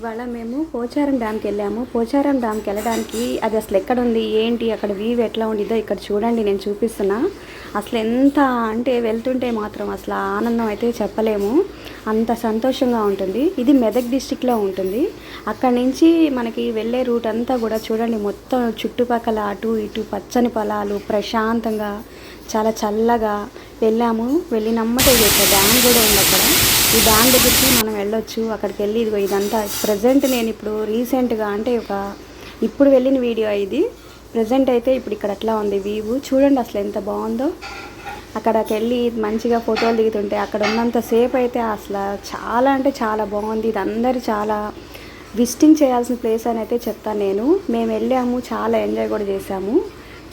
ఇవాళ మేము పోచారం డ్యామ్కి వెళ్ళాము. పోచారం డ్యామ్కి వెళ్ళడానికి అది అసలు ఎక్కడ ఉంది ఏంటి అక్కడ వ్యూ ఎట్లా ఉండిద్దో ఇక్కడ చూడండి, నేను చూపిస్తున్నా. అసలు ఎంత అంటే వెళ్తుంటే మాత్రం అసలు ఆనందం అయితే చెప్పలేము, అంత సంతోషంగా ఉంటుంది. ఇది మెదక్ డిస్టిక్లో ఉంటుంది. అక్కడి నుంచి మనకి వెళ్ళే రూట్ అంతా కూడా చూడండి, మొత్తం చుట్టుపక్కల అటు ఇటు పచ్చని పొలాలు, ప్రశాంతంగా చాలా చల్లగా వెళ్ళాము. వెళ్ళినమ్మటే ఇక్కడ డ్యామ్ కూడా ఉంది. అక్కడ ఈ డ్యామ్ దగ్గరికి మనం వెళ్ళొచ్చు. అక్కడికి వెళ్ళి ఇదిగో ఇదంతా ప్రజెంట్ నేను ఇప్పుడు రీసెంట్గా అంటే ఇప్పుడు వెళ్ళిన వీడియో ఇది. ప్రజెంట్ అయితే ఇప్పుడు ఇక్కడ అట్లా ఉంది వ్యూ చూడండి, అసలు ఎంత బాగుందో. అక్కడికి వెళ్ళి మంచిగా ఫోటోలు దిగుతుంటే అక్కడ ఉన్నంతసేపు అయితే అసలు చాలా అంటే చాలా బాగుంది. ఇది అందరూ చాలా విజిటింగ్ చేయాల్సిన ప్లేస్ అని అయితే చెప్తాను నేను. మేము వెళ్ళాము, చాలా ఎంజాయ్ కూడా చేసాము.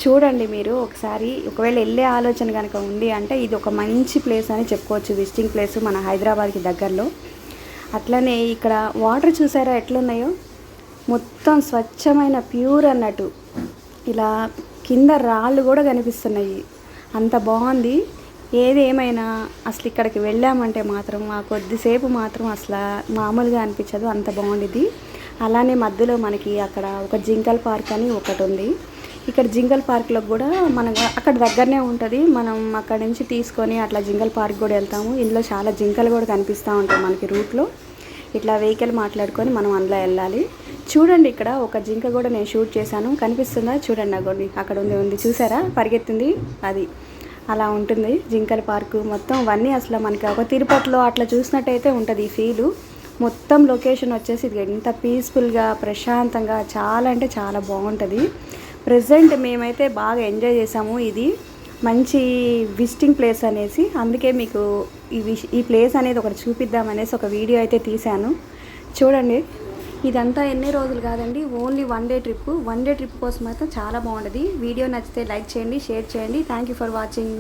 చూడండి మీరు ఒకసారి, ఒకవేళ వెళ్ళే ఆలోచన కనుక ఉంది అంటే ఇది ఒక మంచి ప్లేస్ అని చెప్పుకోవచ్చు, విజిటింగ్ ప్లేస్ మన హైదరాబాద్కి దగ్గరలో. అట్లనే ఇక్కడ వాటర్ చూసారా ఎట్లున్నాయో, మొత్తం స్వచ్ఛమైన ప్యూర్ అన్నట్టు. ఇలా కింద రాళ్ళు కూడా కనిపిస్తున్నాయి, అంత బాగుంది. ఏది ఏమైనా అసలు ఇక్కడికి వెళ్ళామంటే మాత్రం ఆ కొద్దిసేపు మాత్రం అసలు మామూలుగా అనిపించదు, అంత బాగుండిద్ది. అలానే మధ్యలో మనకి అక్కడ ఒక జింకల్ పార్క్ అని ఒకటి ఉంది. ఇక్కడ జింకల్ పార్క్లో కూడా మనం అక్కడ దగ్గరనే ఉంటుంది. మనం అక్కడ నుంచి తీసుకొని అట్లా జింకల్ పార్క్ కూడా వెళ్తాము. ఇందులో చాలా జింకలు కూడా కనిపిస్తూ ఉంటాయి మనకి రూట్లో. ఇట్లా వెహికల్ మాట్లాడుకొని మనం అందులో వెళ్ళాలి. చూడండి ఇక్కడ ఒక జింక కూడా నేను షూట్ చేశాను, కనిపిస్తుందా చూడండి, అగోండి అక్కడ ఉంది చూసారా పరిగెత్తింది, అది అలా ఉంటుంది జింకల పార్కు. మొత్తం అవన్నీ అసలు మనకి ఒక తిరుపతిలో అట్లా చూసినట్టయితే ఉంటుంది ఈ ఫీలు. మొత్తం లొకేషన్ వచ్చేసి ఇది ఎంత పీస్ఫుల్గా ప్రశాంతంగా చాలా అంటే చాలా బాగుంటుంది. ప్రజెంట్ మేమైతే బాగా ఎంజాయ్ చేసాము. ఇది మంచి విజిటింగ్ ప్లేస్ అనేసి, అందుకే మీకు ఈ ప్లేస్ అనేది ఒకటి చూపిద్దామనేసి ఒక వీడియో అయితే తీశాను. చూడండి, ఇదంతా ఎన్ని రోజులు కాదండి, ఓన్లీ వన్ డే ట్రిప్ కోసం అయితే చాలా బాగుంటుంది. వీడియో నచ్చితే లైక్ చేయండి, షేర్ చేయండి. Thank you for watching.